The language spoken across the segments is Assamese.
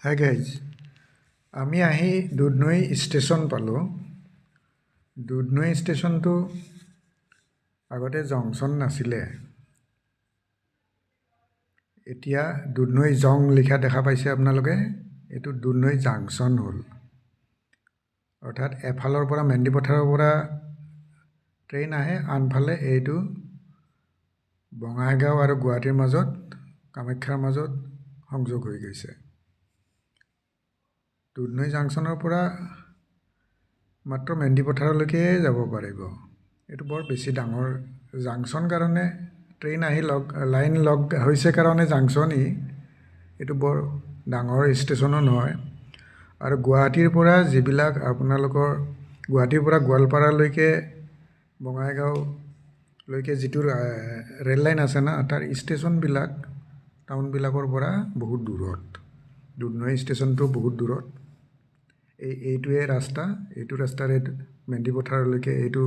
হাই গাইজ, আমি আহি দুধনৈ ষ্টেচন পালোঁ। দুধনৈ ষ্টেচনটো আগতে জংচন নাছিলে, এতিয়া দুধনৈ জং লিখা দেখা পাইছে আপোনালোকে। এইটো দুধনৈ জাংচন হ'ল, অৰ্থাৎ এফালৰ পৰা মেণ্ডি পথাৰৰ পৰা ট্ৰেইন আহে, আনফালে এইটো বঙাইগাঁও আৰু গুৱাহাটীৰ মাজত, কামাখ্যাৰ মাজত সংযোগ হৈ গৈছে। দুধনৈ জাংচনৰ পৰা মাত্ৰ মেণ্ডি পথাৰলৈকে যাব পাৰিব। এইটো বৰ বেছি ডাঙৰ জাংচন কাৰণে ট্ৰেইন আহি লাইন লগ হৈছে কাৰণে জাংচন এইটো বৰ ডাঙৰ ষ্টেচনো নহয়। আৰু গুৱাহাটীৰ পৰা যিবিলাক আপোনালোকৰ গুৱাহাটীৰ পৰা গোৱালপাৰালৈকে বঙাইগাঁওলৈকে যিটো ৰেল লাইন আছে না, তাৰ ষ্টেচনবিলাক টাউনবিলাকৰ পৰা বহুত দূৰত। দুধনৈ ষ্টেচনটো বহুত দূৰত। এইটোৱে ৰাস্তা, এইটো ৰাস্তাৰে মেণ্ডি পথাৰলৈকে, এইটো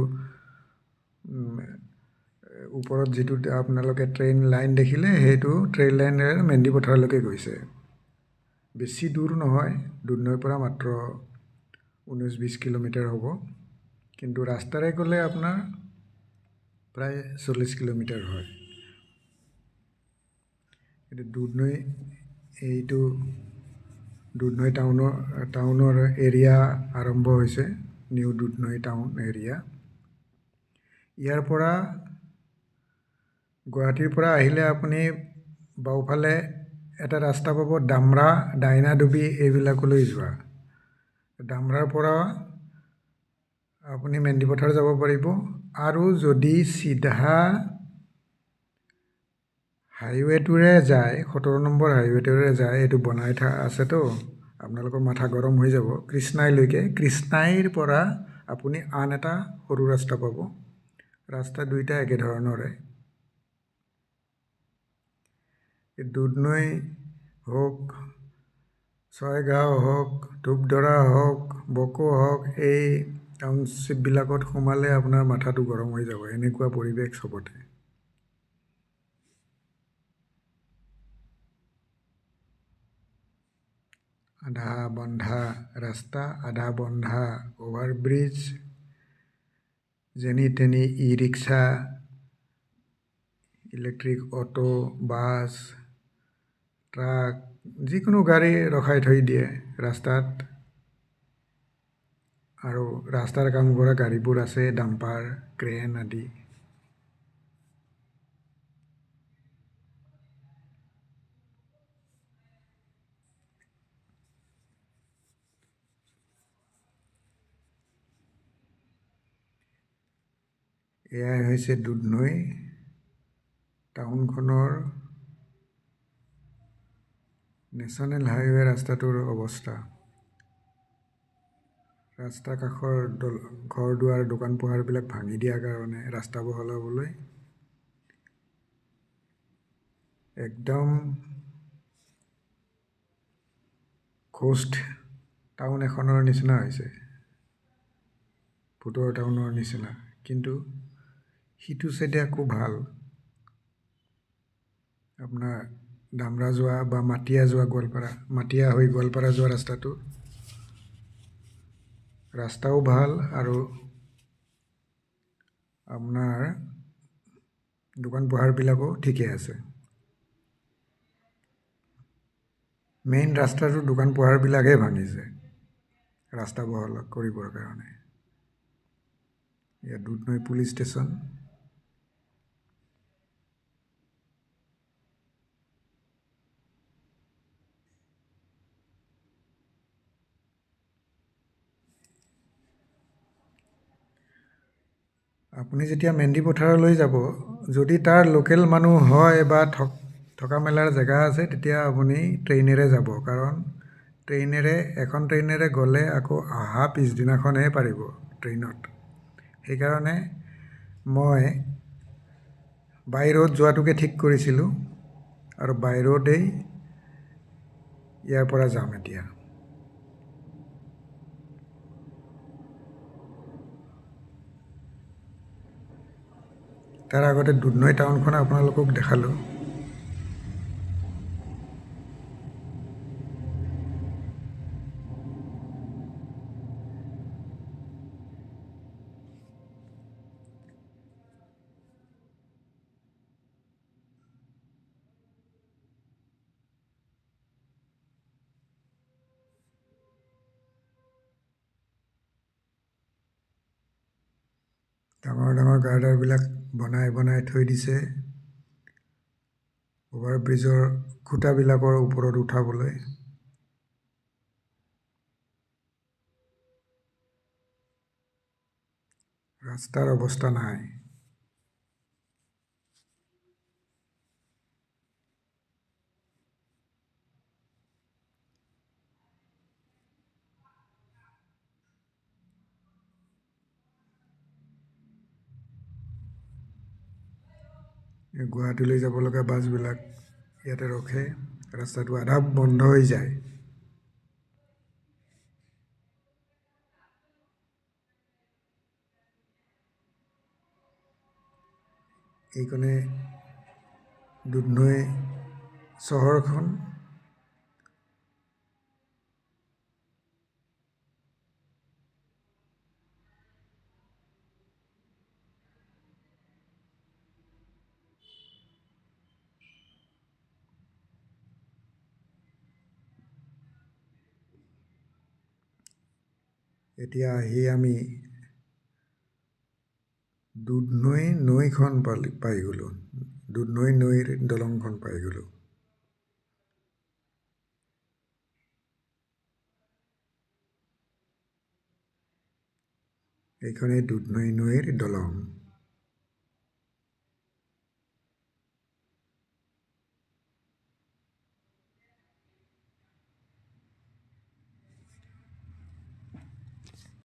ওপৰত যিটো আপোনালোকে ট্ৰেইন লাইন দেখিলে, সেইটো ট্ৰেইন লাইনেৰে মেণ্ডি পথাৰলৈকে গৈছে। বেছি দূৰ নহয়, দুধনৈৰ পৰা মাত্ৰ 19-20 কিলোমিটাৰ হ'ব, কিন্তু ৰাস্তাৰে গ'লে আপোনাৰ প্ৰায় 40 কিলোমিটাৰ হয়। কিন্তু এইটো দুধনৈ টাউনৰ এৰিয়া আৰম্ভ হৈছে, নিউ দুধনৈ টাউন এৰিয়া। ইয়াৰ পৰা গুৱাহাটীৰ পৰা আহিলে আপুনি বাওঁফালে এটা ৰাস্তা পাব, ডামৰা, ডাইনাডুবি এইবিলাকলৈ যোৱা। ডামৰাৰ পৰা আপুনি মেণ্ডি পথাৰ যাব পাৰিব। আৰু যদি চিধা হাইৱেটোৰে যায়, 17 নম্বৰ হাইৱেটোৰে যায়, এইটো বনাই আছেতো, আপোনালোকৰ মাথা গৰম হৈ যাব। কৃষ্ণাইলৈকে, কৃষ্ণাইৰ পৰা আপুনি আন এটা সৰু ৰাস্তা পাব। ৰাস্তা দুইটা একেধৰণৰে। দুধনৈ হওক, ছয়গাঁও হওক, ধূপধৰা হওক, বকো হওক, এই টাউনশ্বিপবিলাকত সোমালে আপোনাৰ মাথাটো গৰম হৈ যাব, এনেকুৱা পৰিৱেশ চবতে। আধা বন্ধা ৰাস্তা, আধা বন্ধা অভাৰব্ৰিজ, যেনি তেনি e rickshaw, electric auto, bus, truck, যিকোনো গাড়ী ৰখাই থৈ দিয়ে ৰাস্তাত। আৰু ৰাস্তাৰ কাম কৰা গাড়ীবোৰ আছে, ডাম্পাৰ, ক্ৰেন আদি। এয়াই হৈছে দুধনৈ টাউনখনৰ নেশ্যনেল হাইৱে ৰাস্তাটোৰ অৱস্থা। ৰাস্তা কাষৰ ঘৰ দুৱাৰ, দোকান পোহাৰবিলাক ভাঙি দিয়াৰ কাৰণে, ৰাস্তা বহলাবলৈ একদম ঘোষ্ট টাউন এখনৰ নিচিনা হৈছে, ভূতৰ টাউনৰ নিচিনা। কিন্তু সিটো চাইডে আকৌ ভাল, আপোনাৰ ডামৰা যোৱা বা মাটিয়া যোৱা, মাটিয়া হৈ গোৱালপাৰা যোৱা ৰাস্তাও ভাল, আৰু আপোনাৰ দোকান পোহাৰবিলাকো ঠিকে আছে। মেইন ৰাস্তাটো দোকান পোহাৰবিলাকহে ভাঙিছে ৰাস্তা বহল কৰিবৰ কাৰণে। ইয়াত দুধনৈ পুলিচ ষ্টেচন। আপুনি যেতিয়া মেণ্ডি পথাৰলৈ যাব, যদি তাৰ লোকেল মানুহ হয় বা থকা মেলাৰ জেগা আছে, তেতিয়া আপুনি ট্ৰেইনেৰে যাব। কাৰণ এখন ট্ৰেইনেৰে গ'লে আকৌ অহা পিছদিনাখনহে পাৰিব ট্ৰেইনত। সেইকাৰণে মই বাই ৰোড যোৱাটোকে ঠিক কৰিছিলোঁ, আৰু বাই ৰোডেই ইয়াৰ পৰা যাম এতিয়া। তাৰ আগতে দুধনৈ টাউনখন আপোনালোকক দেখালোঁ। ডাঙৰ ডাঙৰ গাৰ্ডাৰবিলাক বনাই বনাই থৈ দিছে অভাৰব্ৰিজৰ খুঁটাবিলাকৰ ওপৰত উঠাবলৈ। ৰাস্তাৰ অৱস্থা নাই। গুৱাহাটীলৈ যাব লগা বাছবিলাক ইয়াতে ৰখে, ৰাস্তাটো আধা বন্ধ হৈ যায়। এইকণে দুধনৈ চহৰখন। এতিয়া আহি আমি দুধনৈ নৈখন পাই গ'লোঁ, দুধনৈ নৈৰ দলংখন পাই গ'লোঁ। এইখনেই দুধনৈ নৈৰ দলং।